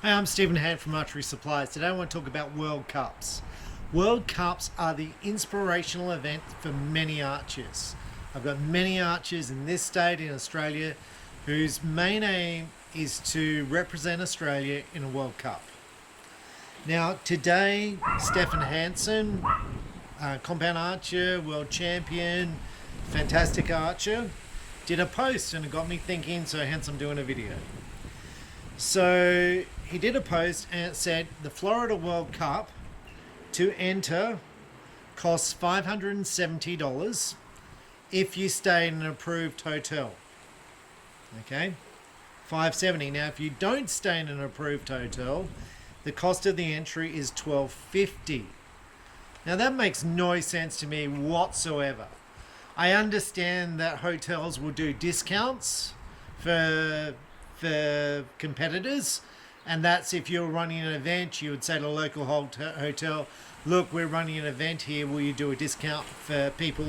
Hi, I'm Stephan Hansen from Archery Supplies. Today I want to talk about World Cups. World Cups are the inspirational event for many archers. I've got many archers in this state in Australia whose main aim is to represent Australia in a World Cup. Now today, Stephan Hansen, compound archer, world champion, fantastic archer, did a post and it got me thinking, so hence I'm doing a video. So he did a post and it said the Florida World Cup to enter costs $570 if you stay in an approved hotel. Okay, $570. Now, if you don't stay in an approved hotel, the cost of the entry is $1250. Now, that makes no sense to me whatsoever. I understand that hotels will do discounts for competitors, and that's if you're running an event, you would say to the local hotel, look, we're running an event here, will you do a discount for people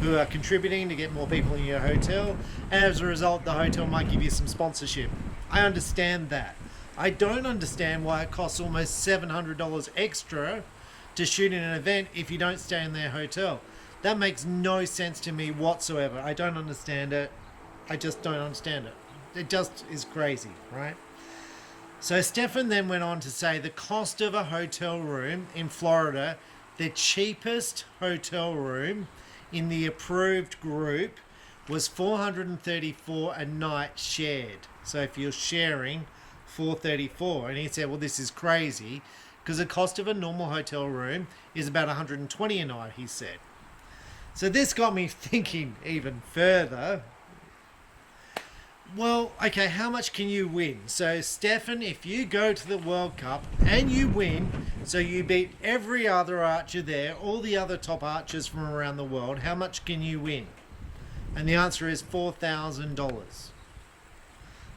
who are contributing to get more people in your hotel? And as a result, the hotel might give you some sponsorship. I understand that. I don't understand why it costs almost $700 extra to shoot in an event if you don't stay in their hotel. That makes no sense to me whatsoever. I don't understand it. I just don't understand it. It just is crazy, right? So Stephan then went on to say the cost of a hotel room in Florida, the cheapest hotel room in the approved group was $434 a night shared. So if you're sharing, $434. And he said, well, this is crazy because the cost of a normal hotel room is about $120 a night, he said. So this got me thinking even further. Well, okay, how much can you win? So, Stephan, if you go to the World Cup and you win, so you beat every other archer there, all the other top archers from around the world, how much can you win? And the answer is $4,000.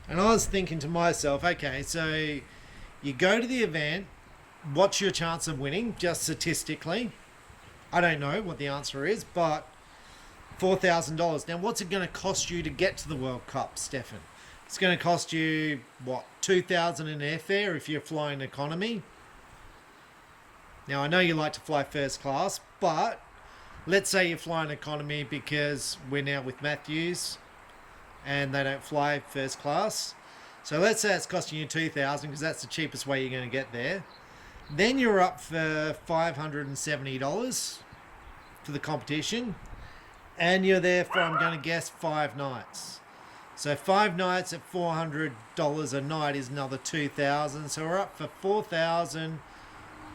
And I was thinking to myself, okay, so you go to the event, what's your chance of winning, just statistically? I don't know what the answer is, but $4,000. Now, what's it going to cost you to get to the World Cup, Stephan? It's going to cost you, what, $2,000 in airfare if you're flying economy? Now, I know you like to fly first class, but let's say you're flying economy because we're now with Matthews and they don't fly first class. So let's say it's costing you $2,000 because that's the cheapest way you're going to get there. Then you're up for $570 for the competition. And you're there for, I'm going to guess, 5 nights. So 5 nights at $400 a night is another $2,000. So we're up for $4,000.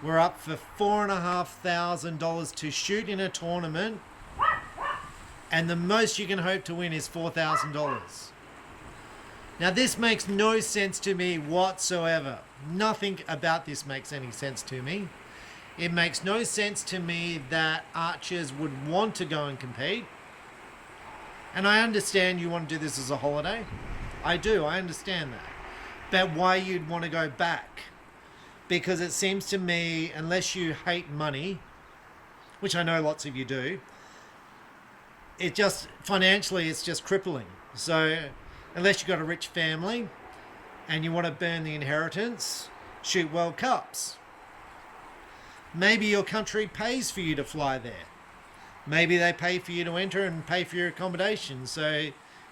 We're up for $4,500 to shoot in a tournament. And the most you can hope to win is $4,000. Now this makes no sense to me whatsoever. Nothing about this makes any sense to me. It makes no sense to me that archers would want to go and compete. And I understand you want to do this as a holiday. I do, I understand that. But why you'd want to go back? Because it seems to me, unless you hate money, which I know lots of you do, it just, financially, it's just crippling. So unless you've got a rich family and you want to burn the inheritance, shoot World Cups. Maybe your country pays for you to fly there. Maybe they pay for you to enter and pay for your accommodation. So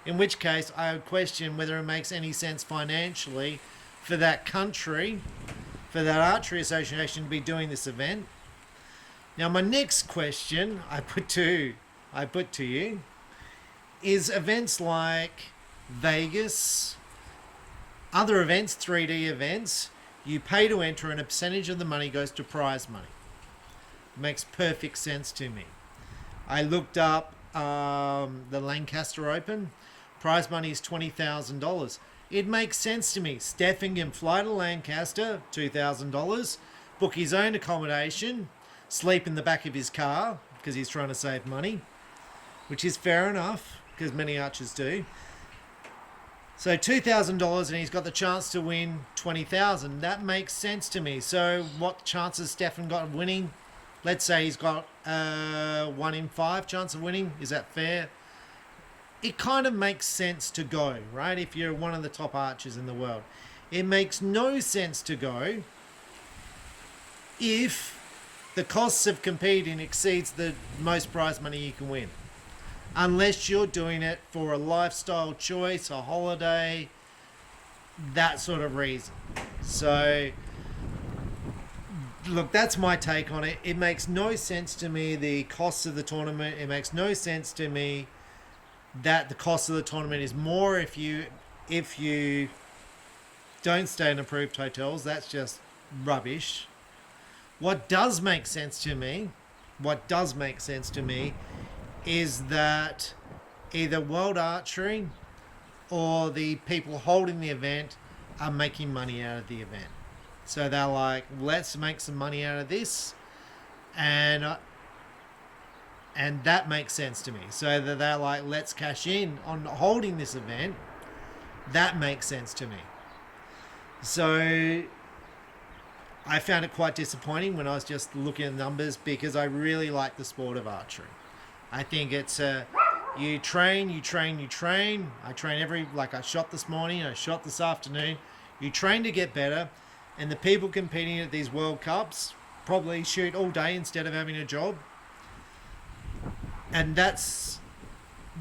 in which case I would question whether it makes any sense financially for that country, for that archery association to be doing this event. Now my next question I put to you is events like Vegas, other events, 3D events, you pay to enter and a percentage of the money goes to prize money. It makes perfect sense to me. I looked up the Lancaster Open. Prize money is $20,000. It makes sense to me. Stephan can fly to Lancaster, $2,000, book his own accommodation, sleep in the back of his car because he's trying to save money, which is fair enough because many archers do. So $2,000 and he's got the chance to win $20,000. That makes sense to me. So what chances Stephan got of winning? Let's say he's got 1 in 5 chance of winning. Is that fair? it kind of makes sense to go, right? If you're one of the top archers in the world. It makes no sense to go if the costs of competing exceeds the most prize money you can win. Unless you're doing it for a lifestyle choice, a holiday, that sort of reason. So, look, that's my take on it. It makes no sense to me, the costs of the tournament. It makes no sense to me that the cost of the tournament is more if you don't stay in approved hotels. That's just rubbish. What does make sense to me is that either World Archery or the people holding the event are making money out of the event. So they're like, let's make some money out of this, and that makes sense to me. So that they're like, let's cash in on holding this event. That makes sense to me. So I found it quite disappointing when I was just looking at numbers, because I really like the sport of archery. I think it's you train. I train I shot this morning, I shot this afternoon. You train to get better, and the people competing at these World Cups probably shoot all day instead of having a job. And that's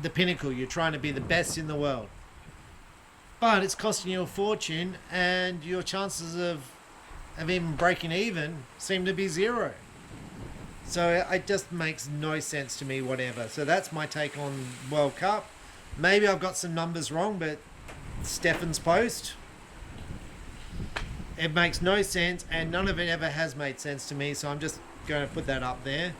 the pinnacle. You're trying to be the best in the world. But it's costing you a fortune, and your chances of even breaking even seem to be zero. So it just makes no sense to me, whatever. So that's my take on World Cup. Maybe I've got some numbers wrong, but Stephan's post, it makes no sense, and none of it ever has made sense to me, so I'm just going to put that up there.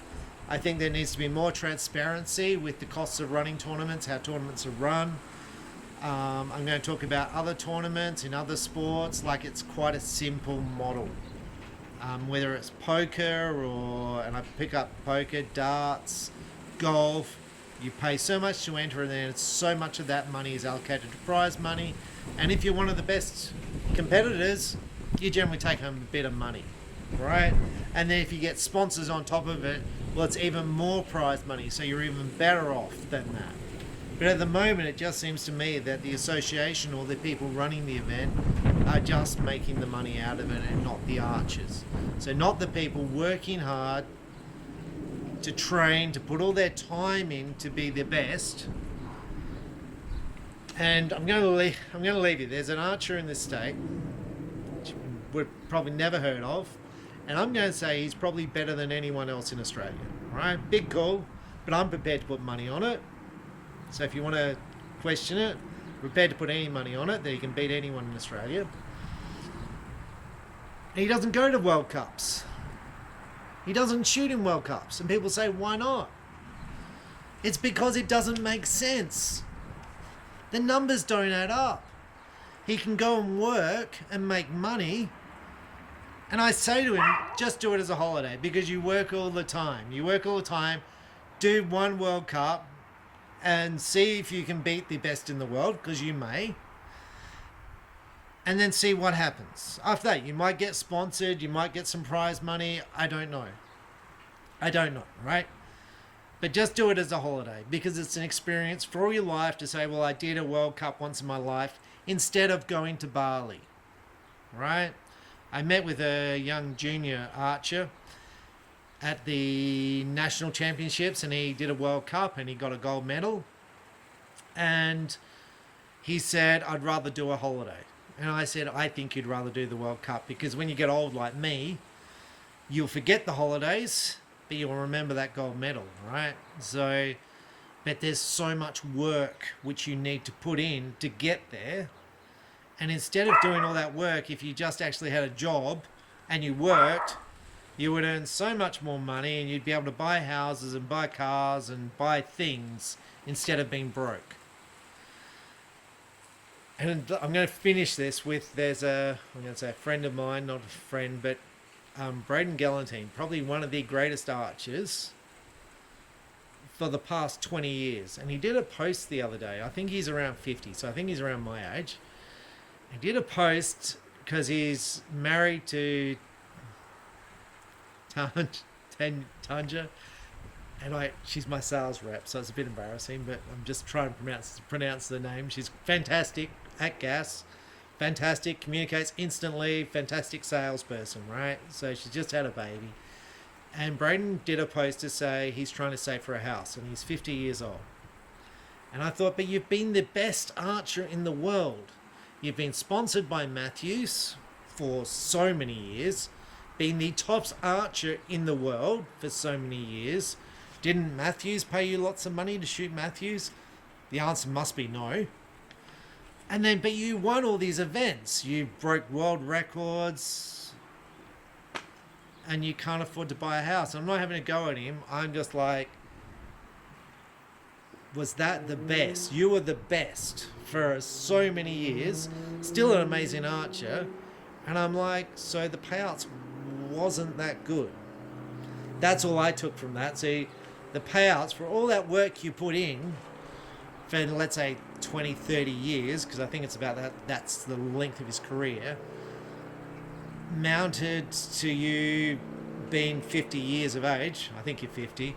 I think there needs to be more transparency with the costs of running tournaments, how tournaments are run. I'm going to talk about other tournaments in other sports, like it's quite a simple model. Whether it's poker and I pick up poker, darts, golf, you pay so much to enter, and then so much of that money is allocated to prize money. And if you're one of the best competitors, you generally take home a bit of money, right? And then if you get sponsors on top of it, well, it's even more prize money, so you're even better off than that. But at the moment, it just seems to me that the association or the people running the event are just making the money out of it, and not the archers. So not the people working hard to train, to put all their time in to be the best. And I'm going to leave you. There's an archer in this state, which we've probably never heard of, and I'm going to say he's probably better than anyone else in Australia. All right, big call, but I'm prepared to put money on it. So if you want to question it, prepared to put any money on it that he can beat anyone in Australia. And he doesn't go to World Cups. He doesn't shoot in World Cups. And people say, why not? It's because it doesn't make sense. The numbers don't add up. He can go and work and make money. And I say to him, just do it as a holiday, because you work all the time. Do one World Cup and see if you can beat the best in the world, because you may. And then see what happens. After that, you might get sponsored, you might get some prize money. I don't know, right? But just do it as a holiday, because it's an experience for all your life to say, well, I did a World Cup once in my life, instead of going to Bali, right? I met with a young junior archer at the national championships, and he did a World Cup and he got a gold medal, and he said, I'd rather do a holiday. And I said, I think you'd rather do the World Cup, because when you get old like me, you'll forget the holidays, but you'll remember that gold medal, right? So, but there's so much work which you need to put in to get there, and instead of doing all that work, if you just actually had a job and you worked, you would earn so much more money, and you'd be able to buy houses and buy cars and buy things instead of being broke. And I'm going to finish this with, I'm going to say a friend of mine, not a friend, but Braden Galantine, probably one of the greatest archers for the past 20 years. And he did a post the other day. I think he's around 50, so I think he's around my age. He did a post because he's married to Tanja, and she's my sales rep, so it's a bit embarrassing, but I'm just trying to pronounce the name. She's fantastic at gas, fantastic, communicates instantly, fantastic salesperson, right? So she just had a baby. And Braden did a post to say he's trying to save for a house and he's 50 years old. And I thought, but you've been the best archer in the world. You've been sponsored by Matthews for so many years, been the top archer in the world for so many years. Didn't Matthews pay you lots of money to shoot Matthews? The answer must be no. And then, but you won all these events. You broke world records and you can't afford to buy a house. I'm not having a go at him. I'm just like, was that the best? You were the best for so many years. Still an amazing archer. And I'm like, so the payouts wasn't that good. That's all I took from that. See, the payouts for all that work you put in for, let's say, 20, 30 years, because I think it's about that, that's the length of his career, mounted to you being 50 years of age. I think you're 50.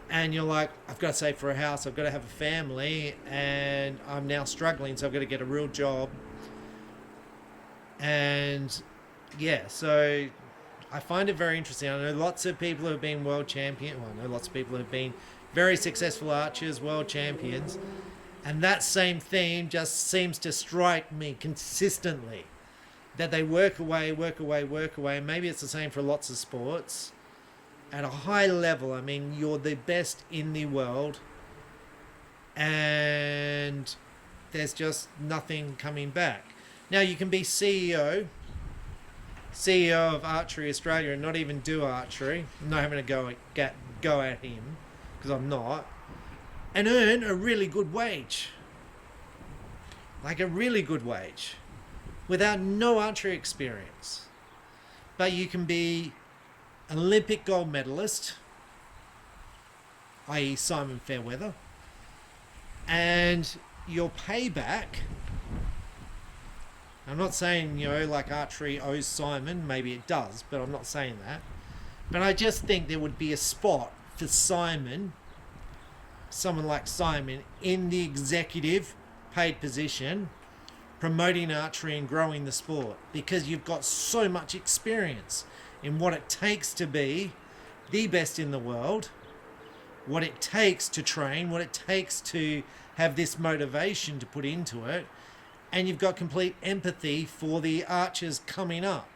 And you're like, I've got to save for a house, I've got to have a family, and I'm now struggling, so I've got to get a real job. And yeah, so I find it very interesting. I know lots of people who have been world champion. Well, I know lots of people who have been very successful archers, world champions. And that same theme just seems to strike me consistently. That they work away. And maybe it's the same for lots of sports. At a high level, I mean, you're the best in the world. And there's just nothing coming back. Now, you can be CEO of Archery Australia and not even do archery. I'm not having to go at him, because I'm not. And earn a really good wage. Like a really good wage. Without no archery experience. But you can be an Olympic gold medalist, i.e. Simon Fairweather. And your payback... I'm not saying, like archery owes Simon. Maybe it does, but I'm not saying that. But I just think there would be a spot for Simon, someone like Simon, in the executive paid position, promoting archery and growing the sport. Because you've got so much experience in what it takes to be the best in the world, what it takes to train, what it takes to have this motivation to put into it. And you've got complete empathy for the archers coming up.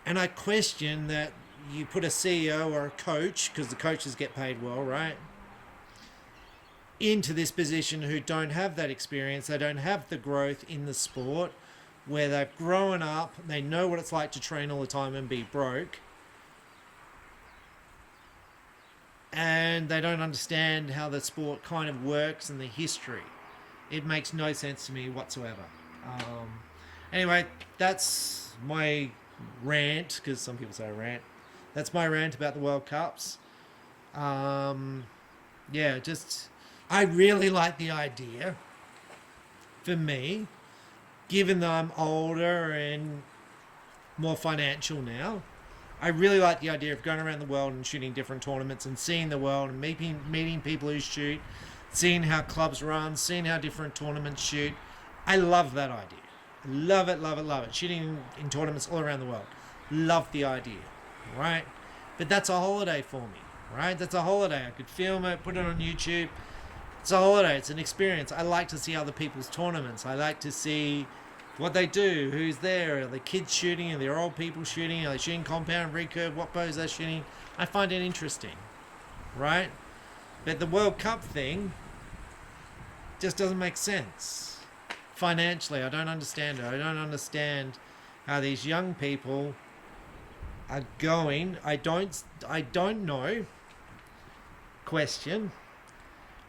And I question that you put a CEO or a coach, because the coaches get paid well, right, into this position who don't have that experience. They don't have the growth in the sport where they've grown up. They know what it's like to train all the time and be broke. And they don't understand how the sport kind of works and the history. It makes no sense to me whatsoever. Anyway, that's my rant, because some people say rant. That's my rant about the World Cups. I really like the idea, for me, given that I'm older and more financial now. I really like the idea of going around the world and shooting different tournaments and seeing the world and meeting people who shoot, seeing how clubs run, seeing how different tournaments shoot. I love that idea. Love it. Shooting in tournaments all around the world. Love the idea, right? But that's a holiday for me, right? That's a holiday. I could film it, put it on YouTube. It's a holiday. It's an experience. I like to see other people's tournaments. I like to see what they do, who's there. Are the kids shooting? Are there old people shooting? Are they shooting compound, recurve? What bows they're shooting? I find it interesting, right? But the World Cup thing just doesn't make sense. Financially, I don't understand it. I don't understand how these young people are going. I don't know, question,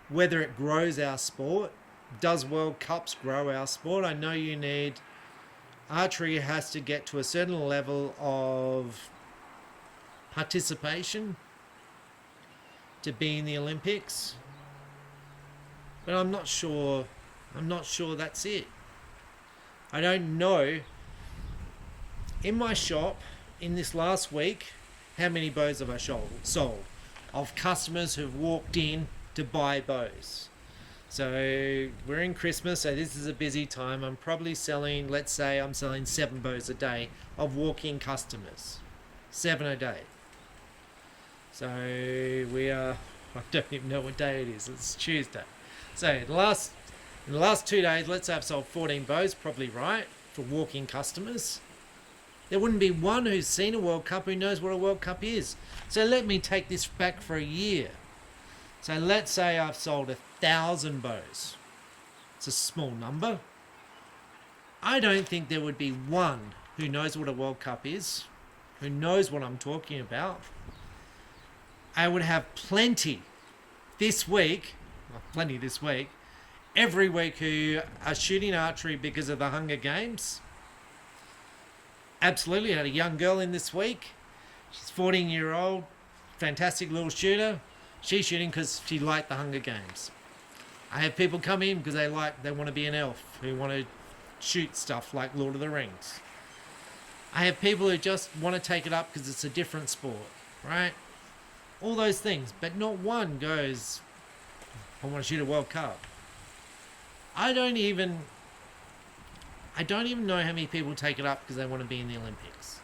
whether it grows our sport. Does World Cups grow our sport? I know you need... Archery has to get to a certain level of participation to be in the Olympics, but I'm not sure that's it. I don't know. In my shop, in this last week, how many bows have I sold? Of customers who've walked in to buy bows. So we're in Christmas, so this is a busy time. I'm probably selling, let's say I'm selling 7 bows a day of walk-in customers. 7 a day. So we are, I don't even know what day it is. It's Tuesday. So in the last 2 days, let's say I've sold 14 bows, probably right, for walk-in customers. There wouldn't be one who's seen a World Cup who knows what a World Cup is. So let me take this back for a year. So let's say I've sold 1,000 bows. It's a small number. I don't think there would be one who knows what a World Cup is, who knows what I'm talking about. I would have plenty this week, every week who are shooting archery because of the Hunger Games. Absolutely, I had a young girl in this week. She's 14-year-old, fantastic little shooter. She's shooting because she liked the Hunger Games. I have people come in because they want to be an elf, who want to shoot stuff like Lord of the Rings. I have people who just want to take it up because it's a different sport, right? All those things, but not one goes, I want to shoot a World Cup. I don't even know how many people take it up because they want to be in the Olympics.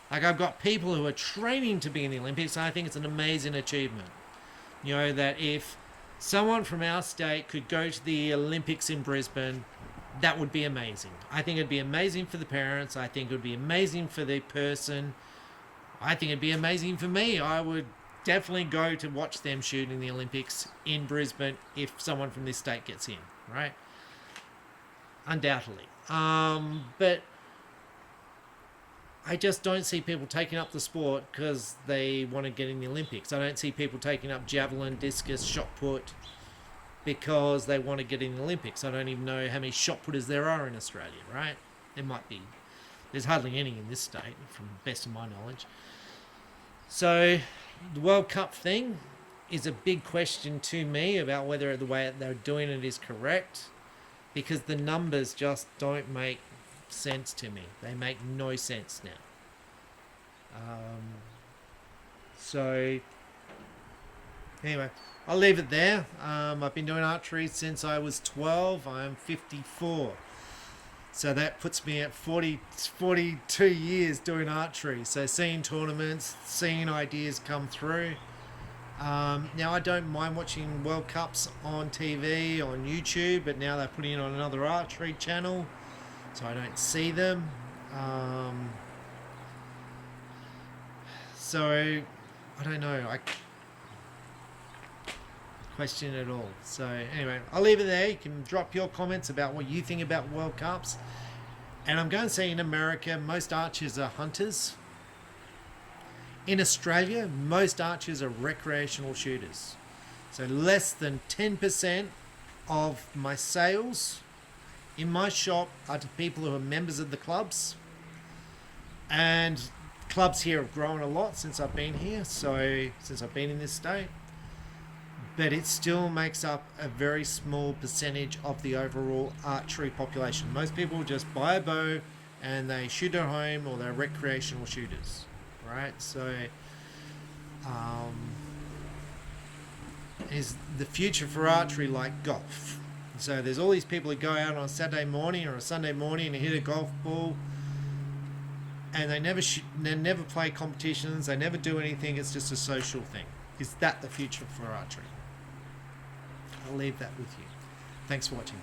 Like, I've got people who are training to be in the Olympics, and I think it's an amazing achievement. You know, that if someone from our state could go to the Olympics in Brisbane, that would be amazing. I think it'd be amazing for the parents. I think it would be amazing for the person. I think it'd be amazing for me. I would definitely go to watch them shoot in the Olympics in Brisbane if someone from this state gets in, right? Undoubtedly. But I just don't see people taking up the sport because they want to get in the Olympics. I don't see people taking up javelin, discus, shot put because they want to get in the Olympics. I don't even know how many shot putters there are in Australia, right? There might be. There's hardly any in this state, from the best of my knowledge. So the World Cup thing is a big question to me about whether the way they're doing it is correct, because the numbers just don't make sense to me. They make no sense now. So anyway, I'll leave it there. I've been doing archery since I was 12. I'm 54. So that puts me at 42 years doing archery. So seeing tournaments, seeing ideas come through. Now I don't mind watching World Cups on TV, on YouTube, but now they're putting it on another archery channel, so I don't see them. So I don't know. I question it all. So anyway, I'll leave it there. You can drop your comments about what you think about World Cups. And I'm going to say in America, most archers are hunters. In Australia, most archers are recreational shooters. So less than 10% of my sales in my shop are to people who are members of the clubs. And clubs here have grown a lot since I've been here, so since I've been in this state. But it still makes up a very small percentage of the overall archery population. Most people just buy a bow and they shoot at home, or they're recreational shooters, right? So is the future for archery like golf? So there's all these people who go out on a Saturday morning or a Sunday morning and hit a golf ball, and they never play competitions, they never do anything. It's just a social thing. Is that the future for archery? I'll leave that with you. Thanks for watching.